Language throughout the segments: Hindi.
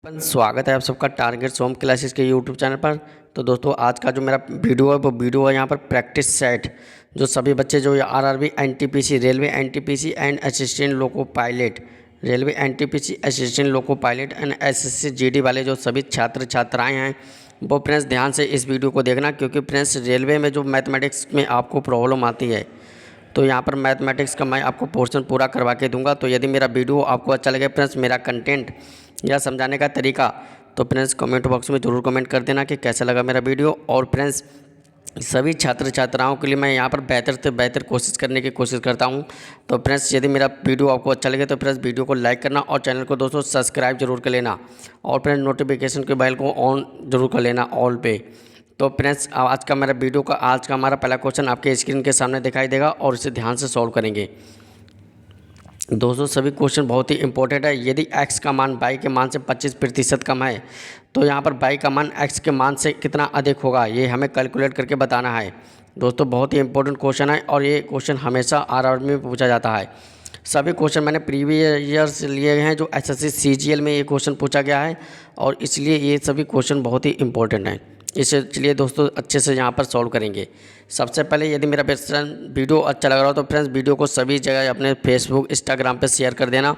स्वागत है आप सबका टारगेट सोम क्लासेस के यूट्यूब चैनल पर। तो दोस्तों आज का जो मेरा वीडियो है वो वीडियो है यहाँ पर प्रैक्टिस सेट। जो सभी बच्चे जो RRB NTPC railway NTPC and assistant loco pilot railway NTPC assistant loco pilot and SSC GD वाले जो सभी छात्र छात्राएं हैं वो फ्रेंड्स ध्यान से इस वीडियो को देखना, क्योंकि फ्रेंड्स रेलवे में जो मैथमेटिक्स में आपको प्रॉब्लम आती है तो यहाँ पर मैथमेटिक्स का मैं आपको पोर्शन पूरा करवा के दूंगा। तो यदि मेरा वीडियो आपको अच्छा लगे फ्रेंड्स, मेरा कंटेंट या समझाने का तरीका, तो फ्रेंड्स कमेंट बॉक्स में ज़रूर कमेंट कर देना कि कैसा लगा मेरा वीडियो। और फ्रेंड्स सभी छात्र छात्राओं के लिए मैं यहाँ पर बेहतर से बेहतर कोशिश करने की कोशिश करता हूँ। तो फ्रेंड्स यदि मेरा वीडियो आपको अच्छा लगे तो फ्रेंड्स वीडियो को लाइक करना और चैनल को दोस्तों सब्सक्राइब जरूर कर लेना, और फ्रेंड्स नोटिफिकेशन के बेल को ऑन जरूर कर लेना ऑल पे। तो फ्रेंड्स आज का हमारा पहला क्वेश्चन आपके स्क्रीन के सामने दिखाई देगा और इसे ध्यान से सॉल्व करेंगे। दोस्तों सभी क्वेश्चन बहुत ही इंपॉर्टेंट है। यदि x का मान y के मान से 25% कम है तो यहाँ पर y का मान x के मान से कितना अधिक होगा, ये हमें कैलकुलेट करके बताना है। दोस्तों बहुत ही इंपॉर्टेंट क्वेश्चन है और ये क्वेश्चन हमेशा आरआरबी में पूछा जाता है। सभी क्वेश्चन मैंने प्रीवियस ईयर्स लिए हैं जो एसएससी सीजीएल में ये क्वेश्चन पूछा गया है, और इसलिए ये सभी क्वेश्चन बहुत ही इंपॉर्टेंट हैं। इसे चलिए दोस्तों अच्छे से यहाँ पर सॉल्व करेंगे। सबसे पहले यदि मेरा वीडियो अच्छा लग रहा हो तो फ्रेंड्स वीडियो को सभी जगह अपने फेसबुक इंस्टाग्राम पे शेयर कर देना,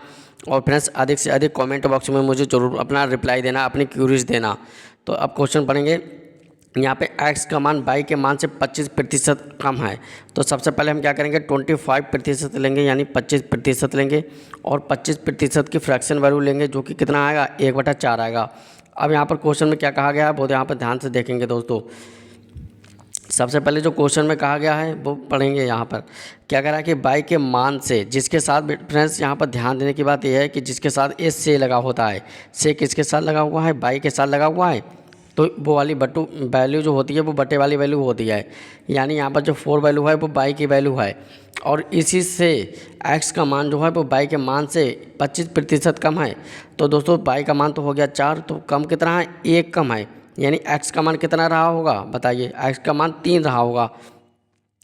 और फ्रेंड्स अधिक से अधिक कमेंट बॉक्स में मुझे ज़रूर अपना रिप्लाई देना, अपनी क्यूरीज देना। तो अब क्वेश्चन पढ़ेंगे। यहाँ पे x का मान y के मान से 25% कम है, तो सबसे पहले हम क्या करेंगे 25% लेंगे, यानी 25% लेंगे, और 25% की फ्रैक्शन वैल्यू लेंगे जो कि कितना आएगा 1/4 आएगा। अब यहाँ पर क्वेश्चन में क्या कहा गया है वो यहाँ पर ध्यान से देखेंगे दोस्तों। सबसे पहले जो क्वेश्चन में कहा गया है वो पढ़ेंगे। यहाँ पर क्या कह रहा है कि y के मान से, जिसके साथ फ्रेंड्स यहाँ पर ध्यान देने की बात यह है कि जिसके साथ ये से लगा होता है, से किसके साथ लगा हुआ है y के साथ लगा हुआ है, तो वो वाली बटू वैल्यू जो होती है वो बटे वाली वैल्यू होती है, यानी यहाँ पर जो 4 वैल्यू है वो y की वैल्यू है, और इसी से x का मान जो है वो y के मान से 25% कम है। तो दोस्तों y का मान तो हो गया 4, तो कम कितना है 1 कम है, यानी x का मान कितना रहा होगा बताइए, x का मान 3 रहा होगा,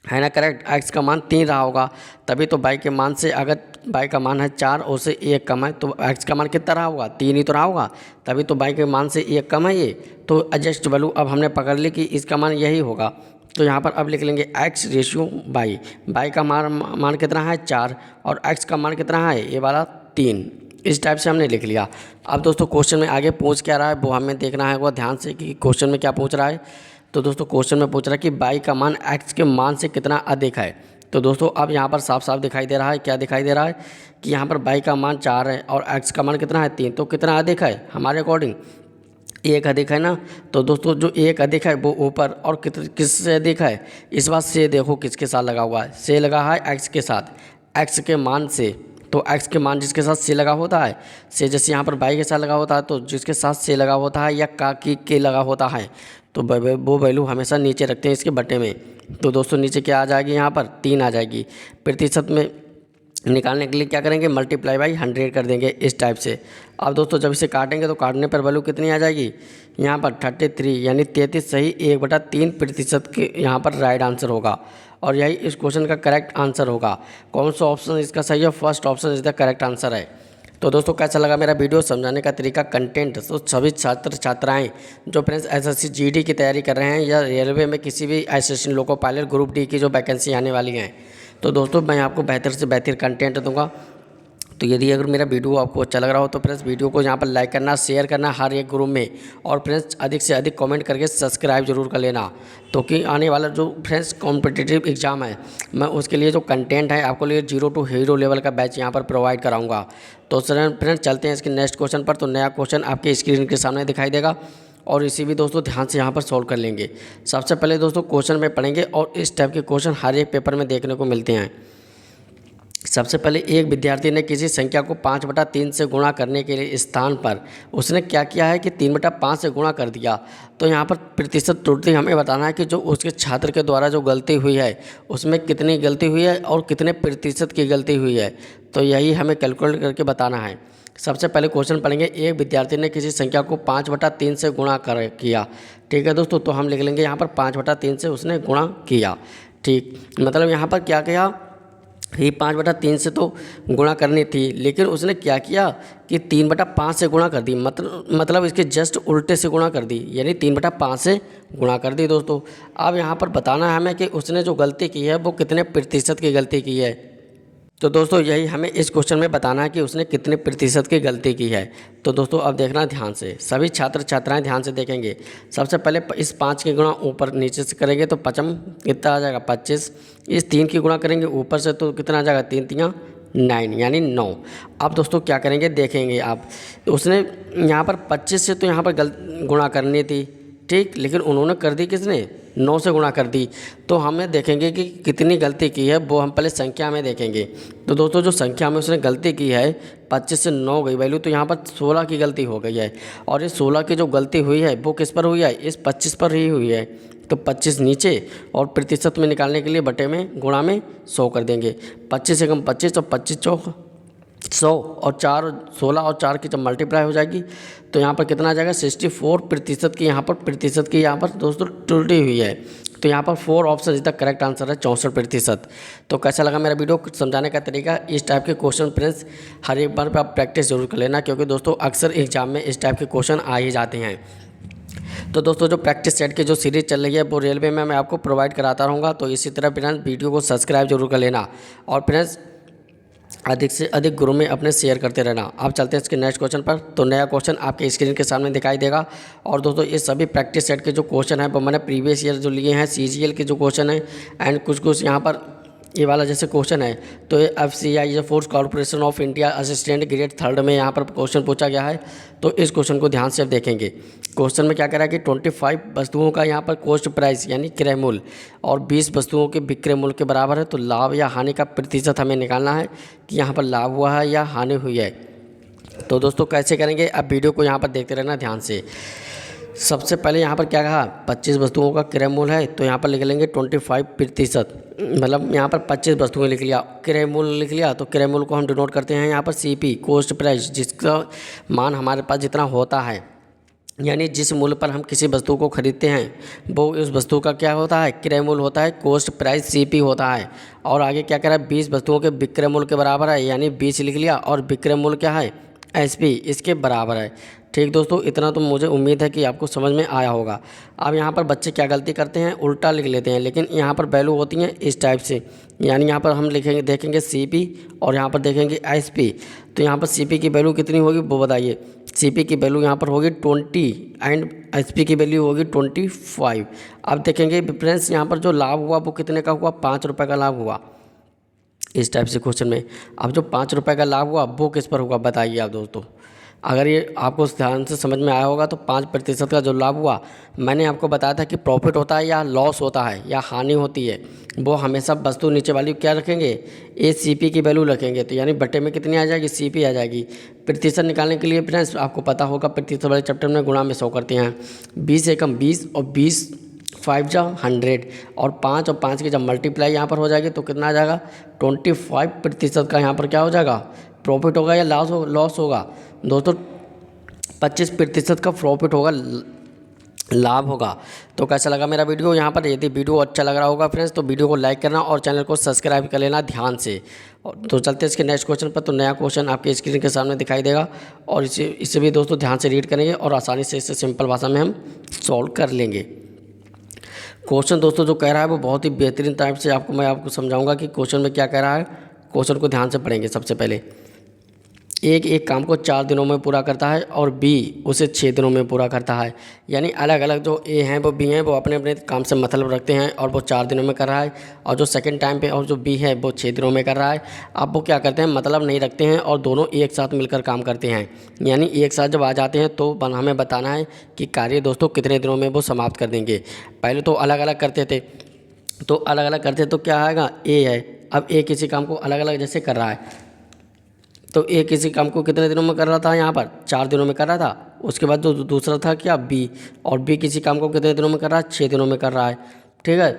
है ना करेक्ट। x का मान 3 रहा होगा, तभी तो y के मान से, अगर y का मान है 4 और से 1 कम है तो x का मान कितना रहा होगा 3 ही तो रहा होगा, तभी तो y के मान से 1 कम है ये। तो एडजस्ट वैल्यू अब हमने पकड़ ली कि इसका मान यही होगा। तो यहाँ पर अब लिख लेंगे x रेशियो y का मान कितना है 4 और x का मान कितना है ये वाला 3। इस टाइप से हमने लिख लिया। अब दोस्तों क्वेश्चन में आगे पूछ क्या रहा है वो हमें देखना है, वो ध्यान से कि क्वेश्चन में क्या पूछ रहा है। तो दोस्तों क्वेश्चन में पूछ रहा है कि y का मान x के मान से कितना अधिक है। तो दोस्तों अब यहाँ पर साफ साफ दिखाई दे रहा है, क्या दिखाई दे रहा है कि यहाँ पर y का मान 4 है और x का मान कितना है 3, तो कितना अधिक है हमारे अकॉर्डिंग 1 अधिक है ना। तो दोस्तों जो 1 अधिक है वो ऊपर, और किससे अधिक है इस बात से देखो किसके साथ लगा हुआ है, से लगा है x के साथ, x के मान से। तो x के मान जिसके साथ से लगा होता है, से जैसे यहाँ पर y के साथ लगा होता है, तो जिसके साथ से लगा होता है या का की के लगा होता है तो वो वैल्यू हमेशा नीचे रखते हैं इसके बटे में। तो दोस्तों नीचे क्या आ जाएगी यहाँ पर 3 आ जाएगी। प्रतिशत में निकालने के लिए क्या करेंगे मल्टीप्लाई बाई 100 कर देंगे इस टाइप से। अब दोस्तों जब इसे काटेंगे तो काटने पर वैल्यू कितनी आ जाएगी यहाँ पर 33, यानी 33 सही 1/3% के यहाँ पर राइट आंसर होगा, और यही इस क्वेश्चन का करेक्ट आंसर होगा। कौन सा ऑप्शन इसका सही है, first option is the correct answer है। तो दोस्तों कैसा लगा मेरा वीडियो, समझाने का तरीका, कंटेंट। तो सभी छात्र छात्राएं जो फ्रेंड्स एसएससी जीडी की तैयारी कर रहे हैं या रेलवे में किसी भी assistant loco pilot group D की जो वैकेंसी आने वाली हैं, तो दोस्तों मैं आपको बेहतर से बेहतर कंटेंट दूंगा। तो यदि अगर मेरा वीडियो आपको अच्छा लग रहा हो तो फ्रेंड्स वीडियो को यहाँ पर लाइक करना, शेयर करना हर एक ग्रुप में, और फ्रेंड्स अधिक से अधिक कमेंट करके सब्सक्राइब जरूर कर लेना, तो कि आने वाला जो फ्रेंड्स कॉम्पिटिटिव एग्जाम है मैं उसके लिए जो कंटेंट है आपको लिए 0 to हीरो लेवल का बैच यहाँ पर प्रोवाइड कराऊंगा। तो फ्रेंड्स चलते हैं इसके नेक्स्ट क्वेश्चन पर। तो नया क्वेश्चन आपके स्क्रीन के सामने दिखाई देगा और इसी भी दोस्तों ध्यान से यहाँ पर सॉल्व कर लेंगे। सबसे पहले दोस्तों क्वेश्चन में पढ़ेंगे, और इस टाइप के क्वेश्चन हर एक पेपर में देखने को मिलते हैं। सबसे पहले एक विद्यार्थी ने किसी संख्या को 5/3 से गुणा करने के लिए स्थान पर उसने क्या किया है कि 3/5 से गुणा कर दिया। तो यहाँ पर प्रतिशत त्रुटि हमें बताना है कि जो उसके छात्र के द्वारा जो गलती हुई है उसमें कितनी गलती हुई है और कितने प्रतिशत की गलती हुई है, तो यही हमें कैलकुलेट करके बताना है। सबसे पहले क्वेश्चन पढ़ेंगे, एक विद्यार्थी ने किसी संख्या को 5/3 से गुणा किया। ठीक है दोस्तों, तो हम लिख लेंगे यहाँ पर 5/3 से उसने गुणा किया। ठीक, मतलब यहाँ पर क्या किया ही 5/3 से तो गुणा करनी थी, लेकिन उसने क्या किया कि 3/5 से गुणा कर दी। मतलब इसके जस्ट उल्टे से गुणा कर दी, यानी 3/5 से गुणा कर दी दोस्तों। अब यहाँ पर बताना है हमें कि उसने जो गलती की है वो कितने प्रतिशत की गलती की है। तो दोस्तों यही हमें इस क्वेश्चन में बताना है कि उसने कितने प्रतिशत की गलती की है। तो दोस्तों अब देखना ध्यान से, सभी छात्र छात्राएं ध्यान से देखेंगे। सबसे पहले इस 5 की गुणा ऊपर नीचे से करेंगे तो पचम कितना आ जाएगा 25। इस 3 की गुणा करेंगे ऊपर से तो कितना आ जाएगा 3 3 9 यानी 9। अब दोस्तों क्या करेंगे देखेंगे आप, तो उसने यहाँ पर 25 से तो यहाँ पर गुणा करनी थी, ठीक, लेकिन उन्होंने कर दी किसने 9 से गुणा कर दी। तो हमें देखेंगे कि कितनी गलती की है वो हम पहले संख्या में देखेंगे। तो दोस्तों जो संख्या में उसने गलती की है 25 से 9 गई वैल्यू, तो यहाँ पर 16 की गलती हो गई है। और ये 16 की जो गलती हुई है वो किस पर हुई है, इस 25 पर ही हुई है। तो 25 नीचे और प्रतिशत में निकालने के लिए बटे में गुणा में 100 कर देंगे। 25 से कम 25 और 25 चौक 100 और 4 16 और 4 की जब मल्टीप्लाई हो जाएगी तो यहाँ पर कितना आ जाएगा 64% की यहाँ पर प्रतिशत की यहाँ पर दोस्तों त्रुटि हुई है। तो यहाँ पर 4 ऑप्शन इसका करेक्ट आंसर है 64%। तो कैसा लगा मेरा वीडियो समझाने का तरीका। इस टाइप के क्वेश्चन फ्रेंड्स हर एक बार पे आप प्रैक्टिस जरूर कर लेना, क्योंकि दोस्तों अक्सर एग्जाम में इस टाइप के क्वेश्चन आ ही जाते हैं। तो दोस्तों जो प्रैक्टिस सेट की जो सीरीज़ चल रही है वो रेलवे में मैं आपको प्रोवाइड कराता रहूँगा। तो इसी तरह फ्रेंड्स वीडियो को सब्सक्राइब जरूर कर लेना और फ्रेंड्स अधिक से अधिक ग्रुप में अपने शेयर करते रहना। अब चलते हैं इसके नेक्स्ट क्वेश्चन पर। तो नया क्वेश्चन आपके स्क्रीन के सामने दिखाई देगा। और दोस्तों ये सभी प्रैक्टिस सेट के जो क्वेश्चन है वो मैंने प्रीवियस ईयर जो लिए हैं सीजीएल के जो क्वेश्चन है एंड कुछ यहाँ पर ये वाला जैसे क्वेश्चन है तो ये FCI force corporation of India assistant grade 3 में यहाँ पर क्वेश्चन पूछा गया है। तो इस क्वेश्चन को ध्यान से अब देखेंगे। क्वेश्चन में क्या कह रहा है कि 25 वस्तुओं का यहाँ पर कॉस्ट प्राइस यानी क्रय मूल्य और 20 वस्तुओं के विक्रय मूल्य के बराबर है। तो लाभ या हानि का प्रतिशत हमें निकालना है कि यहाँ पर लाभ हुआ है या हानि हुई है। तो दोस्तों कैसे करेंगे, अब वीडियो को यहाँ पर देखते रहना ध्यान से। सबसे पहले यहाँ पर क्या कहा 25 वस्तुओं का क्रय मूल्य है, तो यहाँ पर लिख लेंगे 25%। मतलब यहाँ पर 25 वस्तुएं लिख लिया, क्रय मूल्य लिख लिया। तो क्रय मूल्य को हम डिनोट करते हैं यहाँ पर CP कॉस्ट प्राइस, जिसका मान हमारे पास जितना होता है, यानी जिस मूल्य पर हम किसी वस्तु को खरीदते हैं वो उस वस्तु का क्या होता है क्रय मूल्य होता है, कॉस्ट प्राइस CP होता है। और आगे क्या कह रहा है 20 वस्तुओं के विक्रय मूल्य के बराबर है, यानी 20 लिख लिया और विक्रय मूल्य क्या है SP इसके बराबर है। ठीक दोस्तों, इतना तो मुझे उम्मीद है कि आपको समझ में आया होगा। अब यहाँ पर बच्चे क्या गलती करते हैं उल्टा लिख लेते हैं, लेकिन यहाँ पर वैल्यू होती हैं इस टाइप से, यानी यहाँ पर हम लिखेंगे देखेंगे CP और यहाँ पर देखेंगे SP। तो यहाँ पर CP की वैल्यू कितनी होगी वो बताइए। CP की वैल्यू यहाँ पर होगी 20 एंड SP की वैल्यू होगी 25। अब देखेंगे फ्रेंड्स यहाँ पर जो लाभ हुआ वो कितने का हुआ 5 रुपये का लाभ हुआ इस टाइप से क्वेश्चन में। अब जो 5 रुपये का लाभ हुआ वो किस पर हुआ बताइए आप दोस्तों। अगर ये आपको ध्यान से समझ में आया होगा तो 5% का जो लाभ हुआ, मैंने आपको बताया था कि प्रॉफिट होता है या लॉस होता है या हानि होती है, वो हमेशा वस्तु नीचे वाली क्या रखेंगे CP की वैल्यू रखेंगे। तो यानी बटे में कितनी आ जाएगी CP आ जाएगी। प्रतिशत निकालने के लिए फ्रेंड्स आपको पता होगा प्रतिशत वाले चैप्टर में गुणा में 100 करते हैं। 20 एकम 20 और 20 5 जा 100 और 5 और 5 की जब मल्टीप्लाई यहाँ पर हो जाएगी तो कितना आ जाएगा 25% का यहाँ पर क्या हो जाएगा प्रॉफिट होगा या लॉस होगा दोस्तों। 25% का प्रॉफिट होगा, लाभ होगा। तो कैसा लगा मेरा वीडियो यहाँ पर। यदि वीडियो अच्छा लग रहा होगा फ्रेंड्स तो वीडियो को लाइक करना और चैनल को सब्सक्राइब कर लेना ध्यान से। और तो चलते हैं इसके नेक्स्ट क्वेश्चन पर। तो नया क्वेश्चन आपके स्क्रीन के सामने दिखाई देगा और इसे भी दोस्तों ध्यान से रीड करेंगे और आसानी से इसे सिंपल भाषा में हम सॉल्व कर लेंगे। क्वेश्चन दोस्तों जो कह रहा है वो बहुत ही बेहतरीन टाइप से मैं आपको समझाऊंगा कि क्वेश्चन में क्या कह रहा है। क्वेश्चन को ध्यान से पढ़ेंगे। सबसे पहले एक काम को 4 दिनों में पूरा करता है और B उसे 6 दिनों में पूरा करता है। यानी अलग अलग जो A हैं वो B हैं वो अपने अपने काम से मतलब रखते हैं और वो 4 दिनों में कर रहा है, और जो सेकंड टाइम पे और जो B है वो 6 दिनों में कर रहा है। अब वो क्या करते हैं मतलब नहीं रखते हैं और दोनों एक साथ मिलकर काम करते हैं। यानी एक साथ जब आ जाते हैं तो हमें बताना है कि कार्य दोस्तों कितने दिनों में वो समाप्त कर देंगे। पहले तो अलग अलग करते थे, तो अलग अलग करते तो क्या आएगा A है। अब A किसी काम को अलग अलग जैसे कर रहा है तो A किसी काम को कितने दिनों में कर रहा था यहाँ पर 4 दिनों में कर रहा था। उसके बाद जो दूसरा था क्या B, और B किसी काम को कितने दिनों में कर रहा है 6 दिनों में कर रहा है। ठीक है।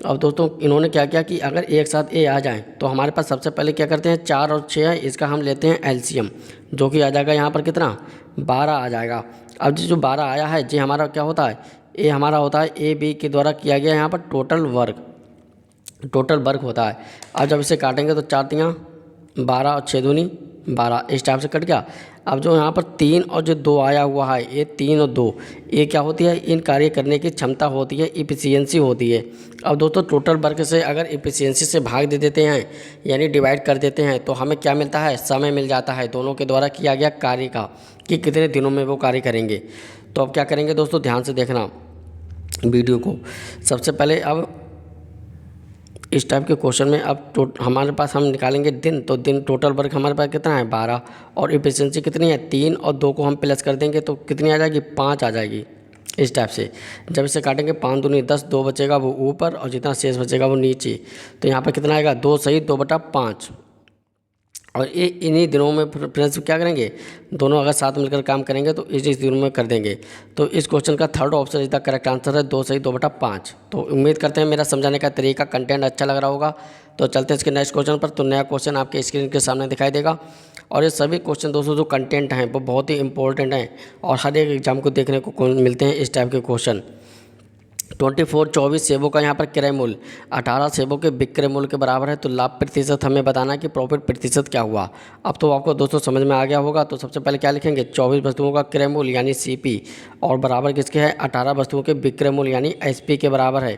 अब दोस्तों इन्होंने क्या किया कि अगर एक साथ A आ जाए तो हमारे पास सबसे पहले क्या करते हैं 4 और 6 है, इसका हम लेते हैं LCM, जो कि आ जाएगा यहाँ पर कितना 12 आ जाएगा। अब जो 12 आया है जी हमारा क्या होता है A हमारा होता है AB के द्वारा किया गया यहाँ पर टोटल वर्क। टोटल वर्क होता है। अब जब इसे काटेंगे तो 4 तियाँ 12 और 6 दूनी 12, इस टाइप से कट गया। अब जो यहाँ पर 3 और जो 2 आया हुआ है, ये 3 और 2 ये क्या होती है, इन कार्य करने की क्षमता होती है, इफिशियंसी होती है। अब दोस्तों टोटल वर्क से अगर इफिशियंसी से भाग दे देते हैं यानी डिवाइड कर देते हैं तो हमें क्या मिलता है, समय मिल जाता है दोनों के द्वारा किया गया कार्य का, कि कितने दिनों में वो कार्य करेंगे। तो अब क्या करेंगे दोस्तों, ध्यान से देखना वीडियो को। सबसे पहले अब इस टाइप के क्वेश्चन में अब हमारे पास हम निकालेंगे दिन, तो दिन टोटल वर्क हमारे पास कितना है 12 और इफिशियंसी कितनी है 3 और 2 को हम प्लस कर देंगे तो कितनी आ जाएगी 5 आ जाएगी। इस टाइप से जब इसे काटेंगे 5 दूनी 10, 2 बचेगा वो ऊपर और जितना शेष बचेगा वो नीचे। तो यहाँ पर कितना आएगा 2 सही 2/5। और ये इन्हीं दिनों में फ्रेंड्स क्या करेंगे, दोनों अगर साथ मिलकर काम करेंगे तो इस दिनों में कर देंगे। तो इस क्वेश्चन का थर्ड ऑप्शन इसका करेक्ट आंसर है 2 सही 2/5। तो उम्मीद करते हैं मेरा समझाने का तरीका कंटेंट अच्छा लग रहा होगा। तो चलते हैं इसके नेक्स्ट क्वेश्चन पर। तो नया क्वेश्चन आपके स्क्रीन के सामने दिखाई देगा। और ये सभी क्वेश्चन दोस्तों जो कंटेंट हैं वो बहुत ही इंपॉर्टेंट हैं और हर एक एग्जाम को देखने को मिलते हैं इस टाइप के क्वेश्चन। 24 सेबों का यहाँ पर क्रय मूल्य 18 सेबों के विक्रय मूल्य के बराबर है, तो लाभ प्रतिशत हमें बताना है कि प्रॉफिट प्रतिशत क्या हुआ। अब तो आपको दोस्तों समझ में आ गया होगा। तो सबसे पहले क्या लिखेंगे, 24 वस्तुओं का क्रय मूल्य यानी सीपी और बराबर किसके है 18 वस्तुओं के विक्रय मूल्य यानी एसपी के बराबर है।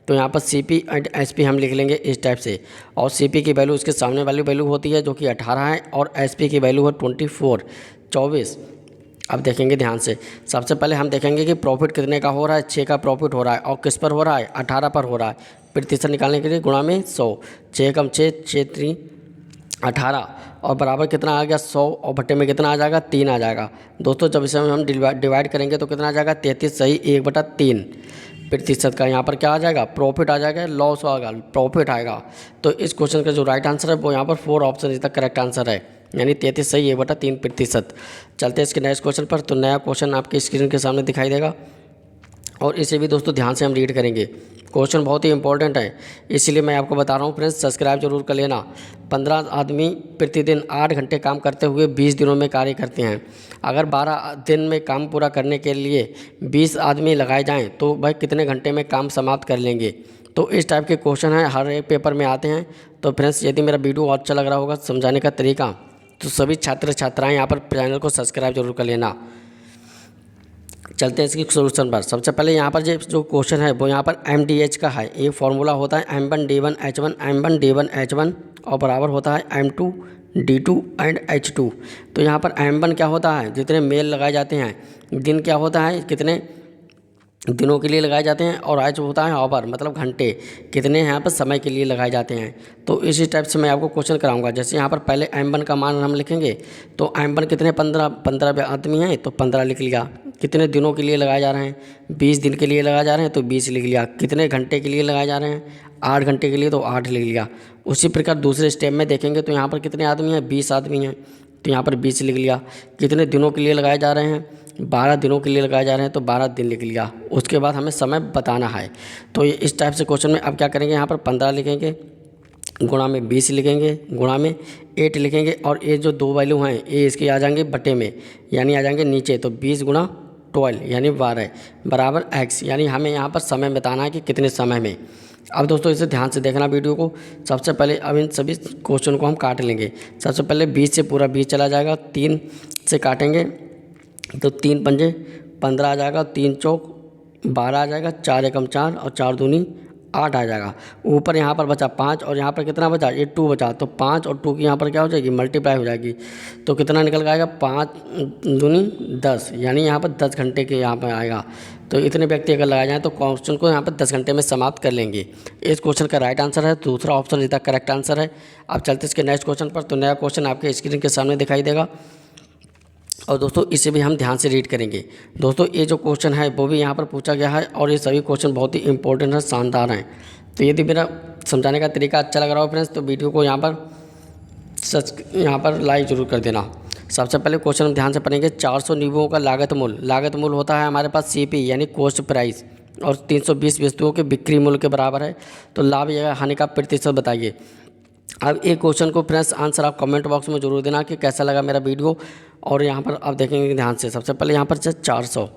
तो यहाँ पर सीपी एंड एसपी हम लिख लेंगे इस टाइप से। और सीपी की वैल्यू इसके सामने वाली वैल्यू होती है जो कि 18 है और एसपी की वैल्यू है 24। अब देखेंगे ध्यान से, सबसे पहले हम देखेंगे कि प्रॉफिट कितने का हो रहा है, 6 का प्रॉफिट हो रहा है और किस पर हो रहा है 18 पर हो रहा है। प्रतिशत निकालने के लिए गुणा में 100, 6 कम 6 6 3 18 और बराबर कितना आ गया 100 और भट्टे में कितना आ जाएगा 3 आ जाएगा। दोस्तों जब इसे हम डिवाइड करेंगे तो कितना आ जाएगा 33 सही 1/3 प्रतिशत का यहाँ पर क्या आ जाएगा प्रॉफिट आ जाएगा, लॉस आएगा प्रॉफिट आएगा। तो इस क्वेश्चन का जो राइट आंसर है वो यहाँ पर 4 ऑप्शन इसका करेक्ट आंसर है, यानी 33 सही 1/3 प्रतिशत। चलते हैं इसके नेक्स्ट क्वेश्चन पर। तो नया क्वेश्चन आपके स्क्रीन के सामने दिखाई देगा और इसे भी दोस्तों ध्यान से हम रीड करेंगे। क्वेश्चन बहुत ही इंपॉर्टेंट है इसीलिए मैं आपको बता रहा हूँ फ्रेंड्स, सब्सक्राइब जरूर कर लेना। 15 आदमी प्रतिदिन 8 घंटे काम करते हुए 20 दिनों में कार्य करते हैं। अगर 12 दिन में काम पूरा करने के लिए 20 आदमी लगाए जाएँ तो भाई कितने घंटे में काम समाप्त कर लेंगे। तो इस टाइप के क्वेश्चन हैं, हर एक पेपर में आते हैं। तो फ्रेंड्स यदि मेरा वीडियो अच्छा लग रहा होगा समझाने का तरीका तो सभी छात्र छात्राएं यहाँ पर चैनल को सब्सक्राइब जरूर कर लेना। चलते हैं इसकी सोल्यूशन पर। सबसे पहले यहाँ पर जो क्वेश्चन है वो यहाँ पर MDH का है। एक फार्मूला होता है M1D1H1 M1D1H1 और बराबर होता है M2D2 एंड H2। तो यहाँ पर M1 क्या होता है, जितने मेल लगाए जाते हैं, दिन क्या होता है कितने दिनों के लिए लगाए जाते हैं, और आज होता है आवर मतलब घंटे कितने यहाँ पर समय के लिए लगाए जाते हैं। तो इसी टाइप से मैं आपको क्वेश्चन कराऊंगा। जैसे यहाँ पर पहले M1 का मान हम लिखेंगे तो M1 कितने 15 आदमी हैं तो 15 लिख लिया। कितने दिनों के लिए लगाए जा रहे हैं 20 दिन के लिए लगाए जा रहे हैं तो 20 लिख लिया। कितने घंटे के लिए लगाए जा रहे हैं 8 घंटे के लिए तो 8 लिख लिया। उसी प्रकार दूसरे स्टेप में देखेंगे तो यहाँ पर कितने आदमी हैं 20 आदमी हैं तो यहाँ पर 20 लिख लिया। कितने दिनों के लिए लगाए जा रहे हैं 12 दिनों के लिए लगाए जा रहे हैं तो 12 दिन लिख लिया। उसके बाद हमें समय बताना है। तो ये इस टाइप से क्वेश्चन में अब क्या करेंगे, यहाँ पर 15 लिखेंगे, गुणा में 20 लिखेंगे, गुणा में 8 लिखेंगे और ये जो दो वैल्यू हैं ये इसके आ जाएंगे बटे में यानी आ जाएंगे नीचे। तो 20 गुणा 12 यानी 12 बराबर x, यानी हमें यहाँ पर समय बताना है कि कितने समय में। अब दोस्तों इसे ध्यान से देखना वीडियो को। सबसे पहले अब इन सभी क्वेश्चन को हम काट लेंगे। सबसे पहले 20 से पूरा 20 चला जाएगा, 3 से काटेंगे तो 3 पंजे 15 आ जाएगा, 3 चौक 12 आ जाएगा, 4 एकम 4 और 4 दूनी 8 आ जाएगा। ऊपर यहाँ पर बचा 5 और यहाँ पर कितना बचा ये 2 बचा, तो 5 और 2 की यहाँ पर क्या हो जाएगी मल्टीप्लाई हो जाएगी। तो कितना निकल आएगा 5 दूनी 10, यानी यहाँ पर 10 घंटे के यहाँ पर आएगा। तो इतने व्यक्ति अगर लगाए जाएँ तो क्वेश्चन को यहाँ पर 10 घंटे में समाप्त कर लेंगे। इस क्वेश्चन का राइट आंसर है दूसरा ऑप्शन इसका करेक्ट आंसर है। अब चलते इसके नेक्स्ट क्वेश्चन पर। तो नया क्वेश्चन आपके स्क्रीन के सामने दिखाई देगा और दोस्तों इसे भी हम ध्यान से रीड करेंगे। दोस्तों ये जो क्वेश्चन है वो भी यहाँ पर पूछा गया है और ये सभी क्वेश्चन बहुत ही इंपॉर्टेंट है, शानदार हैं। तो यदि मेरा समझाने का तरीका अच्छा लग रहा हो फ्रेंड्स तो वीडियो को यहाँ पर लाइक ज़रूर कर देना। सबसे पहले क्वेश्चन हम ध्यान से पढ़ेंगे। 400 नींबुओं का लागत मूल्य होता है हमारे पास CP यानी कॉस्ट प्राइस और 320 वस्तुओं के बिक्री मूल्य के बराबर है। तो लाभ या हानि का प्रतिशत बताइए। अब एक क्वेश्चन को फ्रेंड्स आंसर आप कमेंट बॉक्स में जरूर देना कि कैसा लगा मेरा वीडियो। और यहाँ पर आप देखेंगे ध्यान से, सबसे पहले यहाँ पर 400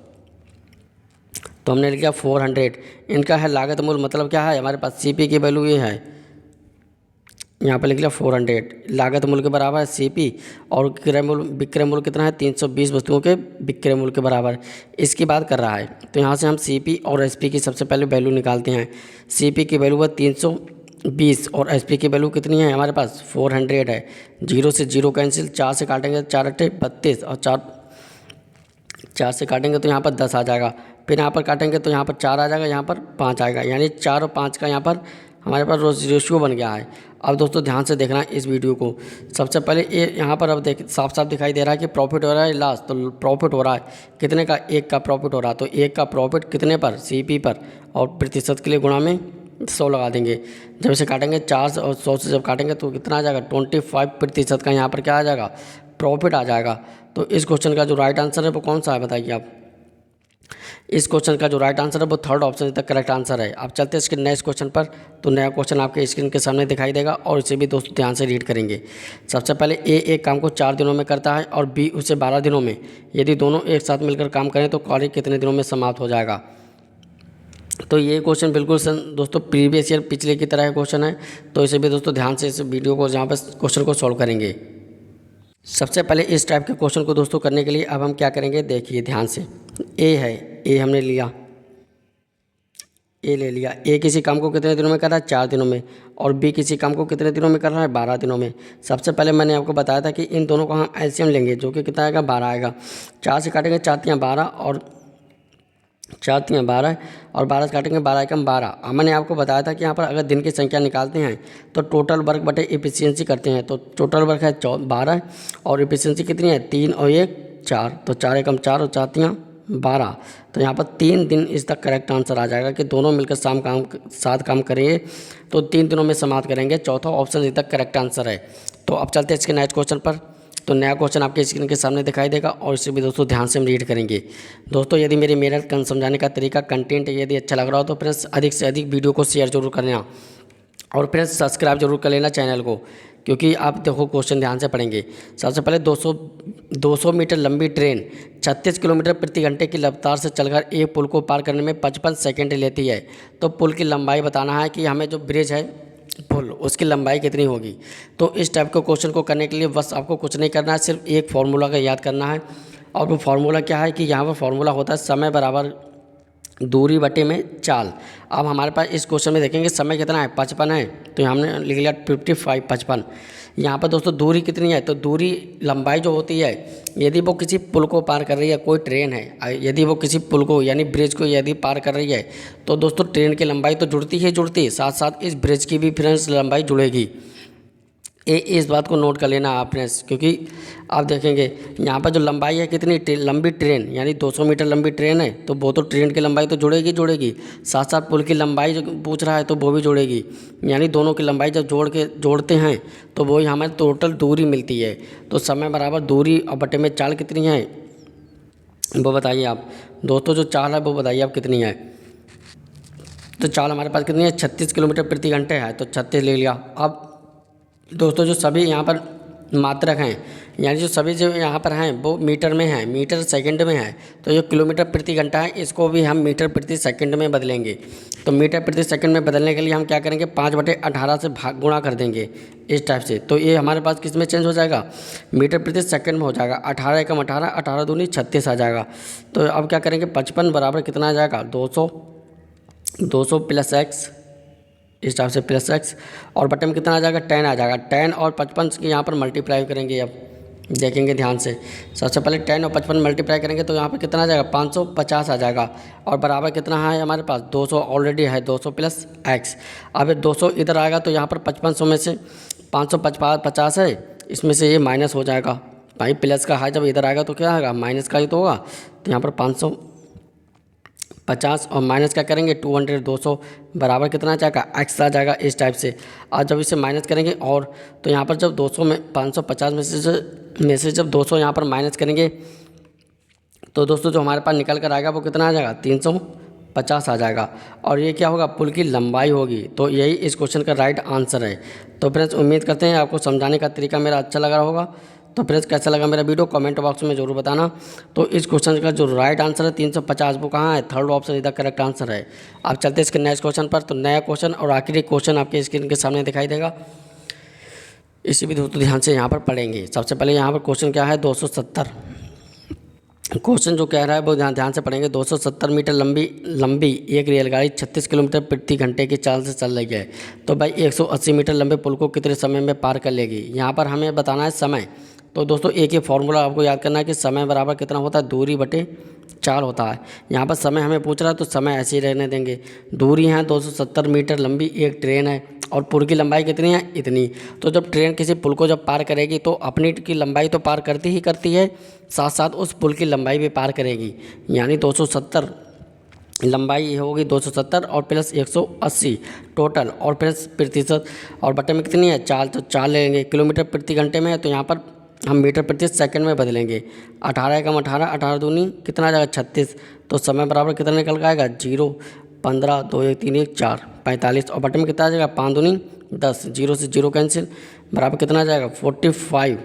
तो हमने लिख लिया 400। इनका है लागत मूल्य, मतलब क्या है हमारे पास CP की वैल्यू ये है, यहाँ पर लिख लिया 400। लागत मूल्य के बराबर है CP और विक्रय मूल्य कितना है 320 वस्तुओं के विक्रय मूल्य के बराबर, इसकी बात कर रहा है। तो यहाँ से हम CP और SP की सबसे पहले वैल्यू निकालते हैं। CP की वैल्यू है 320 और SP की वैल्यू कितनी है हमारे पास 400 है। 0 से 0 कैंसिल, 4 से काटेंगे 4 अट्ठे 32 और 4 से काटेंगे तो यहाँ पर 10 आ जाएगा। फिर यहाँ पर काटेंगे तो यहाँ पर 4 आ जाएगा, यहाँ पर 5 आएगा, यानी 4 और 5 का यहाँ पर हमारे पास रेशियो बन गया है। अब दोस्तों ध्यान से देखना इस वीडियो को। सबसे पहले ये यहाँ पर अब देख साफ साफ दिखाई दे रहा है कि प्रॉफिट हो रहा है लॉस। तो प्रॉफिट हो रहा है कितने का, 1 का प्रॉफिट हो रहा है। तो 1 का प्रॉफिट कितने पर, CP पर, और प्रतिशत के लिए गुणा में 100 लगा देंगे। जब इसे काटेंगे 4 और 100 से जब काटेंगे तो कितना आ जाएगा 25% का यहाँ पर क्या आ जाएगा, प्रॉफिट आ जाएगा। तो इस क्वेश्चन का जो राइट आंसर है वो कौन सा है बताइए आप। इस क्वेश्चन का जो राइट आंसर है वो थर्ड ऑप्शन तक करेक्ट आंसर है। आप चलते हैं इसके नेक्स्ट क्वेश्चन पर। तो नया क्वेश्चन आपके स्क्रीन के सामने दिखाई देगा और इसे भी दोस्तों ध्यान से रीड करेंगे। सबसे पहले A एक काम को 4 दिनों में करता है और B उसे 12 दिनों में। यदि दोनों एक साथ मिलकर काम करें तो कार्य कितने दिनों में समाप्त हो जाएगा। तो ये क्वेश्चन बिल्कुल दोस्तों प्रीवियस ईयर पिछले की तरह क्वेश्चन है। तो इसे भी दोस्तों ध्यान से इस वीडियो को यहाँ पर क्वेश्चन को सॉल्व करेंगे। सबसे पहले इस टाइप के क्वेश्चन को दोस्तों करने के लिए अब हम क्या करेंगे, देखिए ध्यान से। A है, A हमने लिया, A ले लिया। A किसी काम को कितने दिनों में कर रहा है 4 दिनों में, और B किसी काम को कितने दिनों में कर रहा है 12 दिनों में। सबसे पहले मैंने आपको बताया था कि इन दोनों का हम एलसीएम लेंगे, जो कि कितना आएगा 12 आएगा। 4 से काटेंगे 4 तियाँ 12 और 4 तियाँ 12 और 12 से काटेंगे 12 एकम 12। मैंने आपको बताया था कि यहाँ पर अगर दिन की संख्या निकालते हैं तो टोटल वर्क बटे एफिशिएंसी करते हैं। तो टोटल वर्क है 12 और एफिशिएंसी कितनी है 3 और 1 4। तो 4 एकम 4 और 4 तियाँ 12। तो यहाँ पर 3 दिन इसका करेक्ट आंसर आ जाएगा कि दोनों मिलकर साथ काम करेंगे तो 3 दिनों में समाप्त करेंगे। चौथा ऑप्शन इसका करेक्ट आंसर है। तो अब चलते हैं इसके नेक्स्ट क्वेश्चन पर। तो नया क्वेश्चन आपके स्क्रीन के सामने दिखाई देगा और इसे भी दोस्तों ध्यान से हम रीड करेंगे। दोस्तों यदि मेरी मेहनत समझाने का तरीका कंटेंट यदि अच्छा लग रहा हो तो फ्रेंड्स अधिक से अधिक वीडियो को शेयर जरूर करना और फ्रेंड्स सब्सक्राइब जरूर कर लेना चैनल को, क्योंकि आप देखो क्वेश्चन ध्यान से पढ़ेंगे। सबसे पहले 200 मीटर लंबी ट्रेन 36 किलोमीटर प्रति घंटे की रफ्तार से चलकर एक पुल को पार करने में 55 सेकंड लेती है। तो पुल की लंबाई बताना है कि हमें जो ब्रिज है पुल उसकी लंबाई कितनी होगी। तो इस टाइप के क्वेश्चन को करने के लिए बस आपको कुछ नहीं करना है, सिर्फ एक फार्मूला का याद करना है। और वो फार्मूला क्या है कि यहाँ पर फार्मूला होता है समय बराबर दूरी बटे में चाल। अब हमारे पास इस क्वेश्चन में देखेंगे समय कितना है 55 है, तो हमने लिख लिया 55। यहाँ पर दोस्तों दूरी कितनी है, तो दूरी लंबाई जो होती है यदि वो किसी पुल को पार कर रही है, कोई ट्रेन है यदि वो किसी पुल को यानी ब्रिज को यदि पार कर रही है तो दोस्तों ट्रेन की लंबाई तो जुड़ती है साथ साथ इस ब्रिज की भी फ्रेंड्स लंबाई जुड़ेगी। इस बात को नोट कर लेना आपने, क्योंकि आप देखेंगे यहाँ पर जो लंबाई है कितनी लंबी ट्रेन यानी 200 मीटर लंबी ट्रेन है, तो वो तो ट्रेन की लंबाई तो जुड़ेगी साथ साथ पुल की लंबाई जो पूछ रहा है तो वो भी जुड़ेगी, यानी दोनों की लंबाई जब जोड़ते हैं तो वही हमें टोटल दूरी मिलती है। तो समय बराबर दूरी और बटे में चाल कितनी है वो बताइए आप। दोस्तों जो चाल है वो बताइए आप कितनी है। तो चाल हमारे पास कितनी है 36 किलोमीटर प्रति घंटे है, तो 36 ले लिया। अब दोस्तों जो सभी यहाँ पर मात्रक हैं यानी जो सभी जो यहाँ पर हैं वो मीटर में हैं, मीटर सेकंड में है। तो जो किलोमीटर प्रति घंटा है इसको भी हम मीटर प्रति सेकंड में बदलेंगे। तो मीटर प्रति सेकंड में बदलने के लिए हम क्या करेंगे 5/18 से गुणा कर देंगे इस टाइप से। तो ये हमारे पास किस में चेंज हो जाएगा मीटर प्रति सेकंड में हो जाएगा। 18 एकम 18, 18 दूनी 36 आ जाएगा। तो अब क्या करेंगे 55 बराबर कितना आ जाएगा 200 प्लस एक्स इस टाइप से प्लस एक्स और बटे में कितना आ जाएगा 10 आ जाएगा। 10 और 55 की यहाँ पर मल्टीप्लाई करेंगे। अब देखेंगे ध्यान से, सबसे पहले 10 और 55 मल्टीप्लाई करेंगे तो यहाँ पर कितना आ जाएगा 550 आ जाएगा और बराबर कितना है हमारे पास 200 ऑलरेडी है 200 प्लस एक्स। अब 200 इधर आएगा तो यहाँ पर 5500 में से 550 है, इसमें से ये माइनस हो जाएगा भाई, प्लस का है जब इधर आएगा तो क्या आएगा माइनस का ही तो होगा। तो यहाँ पर 550 और माइनस क्या करेंगे 200 200 बराबर कितना आ जाएगा एक्स आ जाएगा इस टाइप से। आज जब इसे माइनस करेंगे और तो यहाँ पर जब 200 में 550 में से जब 200 यहाँ पर माइनस करेंगे तो दोस्तों जो हमारे पास निकल कर आएगा वो कितना आ जाएगा 350 आ जाएगा और ये क्या होगा पुल की लंबाई होगी। तो यही इस क्वेश्चन का राइट आंसर है। तो फ्रेंड्स उम्मीद करते हैं आपको समझाने का तरीका मेरा अच्छा लग रहा होगा। तो फ्रेंड्स कैसा लगा मेरा वीडियो कमेंट बॉक्स में जरूर बताना। तो इस क्वेश्चन का जो राइट आंसर है 350, वो कहाँ है, थर्ड ऑप्शन इधर करेक्ट आंसर है। आप चलते हैं इसके नेक्स्ट क्वेश्चन पर। तो नया क्वेश्चन और आखिरी क्वेश्चन आपके स्क्रीन के सामने दिखाई देगा, इसी भी दोस्तों ध्यान से यहाँ पर पढ़ेंगे। सबसे पहले यहाँ पर क्वेश्चन क्या है, 270 क्वेश्चन जो कह रहा है वो ध्यान से पढ़ेंगे। 270 मीटर लंबी एक रेलगाड़ी 36 किलोमीटर प्रति घंटे की चाल से चल रही है, तो भाई 180 मीटर लंबे पुल को कितने समय में पार कर लेगी। यहाँ पर हमें बताना है समय। तो दोस्तों एक ही फॉर्मूला आपको याद करना है कि समय बराबर कितना होता है, दूरी बटे चाल होता है। यहाँ पर समय हमें पूछ रहा है तो समय ऐसे ही रहने देंगे। दूरी है 270 मीटर लंबी एक ट्रेन है और पुल की लंबाई कितनी है, इतनी। तो जब ट्रेन किसी पुल को जब पार करेगी तो अपनी की लंबाई तो पार करती ही करती है, साथ साथ उस पुल की लंबाई भी पार करेगी। यानी 270 लंबाई होगी 270 और प्लस 180 टोटल और प्लस प्रतिशत और बटे में कितनी है, चाल। तो चाल लेंगे, किलोमीटर प्रति घंटे में है तो यहाँ पर हम मीटर प्रति सेकंड में बदलेंगे। 18 कम 18, 18 दूनी कितना आ जाएगा 36। तो समय बराबर कितना निकल के आएगा, 0, 15, 2, 1, 3, 1, 4, 45 और बटे में कितना आ जाएगा, 5 दूनी 10, 0 से 0 कैंसिल, बराबर कितना आ जाएगा 45।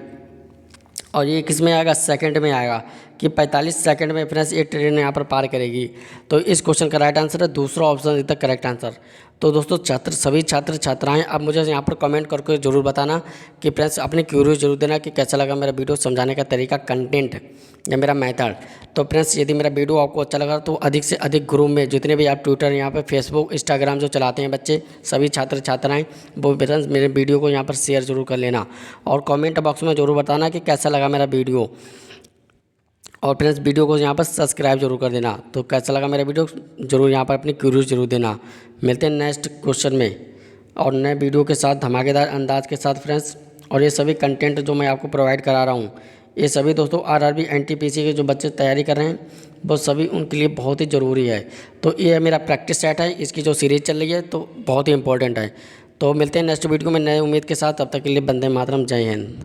और ये किस में आएगा, सेकंड में आएगा कि 45 सेकंड में फ्रेंड्स ये ट्रेन यहाँ पर पार करेगी। तो इस क्वेश्चन का राइट आंसर है दूसरा option is the correct answer. तो दोस्तों सभी छात्र छात्राएं आप मुझे यहाँ पर कमेंट करके ज़रूर बताना कि फ्रेंड्स अपने क्यूरीज जरूर देना कि कैसा लगा मेरा वीडियो, समझाने का तरीका, कंटेंट या मेरा मेथड। तो फ्रेंड्स यदि मेरा वीडियो आपको अच्छा लगा तो अधिक से अधिक ग्रुप में जितने भी आप ट्विटर, यहाँ पर फेसबुक, इंस्टाग्राम जो चलाते हैं बच्चे, सभी छात्र छात्राएँ, वो फ्रेंड्स मेरे वीडियो को यहाँ पर शेयर जरूर कर लेना और कमेंट बॉक्स में ज़रूर बताना कि कैसा लगा मेरा वीडियो। और फ्रेंड्स वीडियो को यहाँ पर सब्सक्राइब जरूर कर देना। तो कैसा लगा मेरा वीडियो जरूर यहाँ पर अपनी क्यूरीज जरूर देना। मिलते हैं नेक्स्ट क्वेश्चन में और नए वीडियो के साथ, धमाकेदार अंदाज के साथ फ्रेंड्स। और ये सभी कंटेंट जो मैं आपको प्रोवाइड करा रहा हूँ, ये सभी दोस्तों आरआरबी एनटीपीसी के जो बच्चे तैयारी कर रहे हैं वो सभी उनके लिए बहुत ही ज़रूरी है। तो ये मेरा प्रैक्टिस सेट है, इसकी जो सीरीज़ चल रही है तो बहुत ही इंपॉर्टेंट है। तो मिलते हैं नेक्स्ट वीडियो में नए उम्मीद के साथ, तब तक के लिए वंदे मातरम, जय हिंद।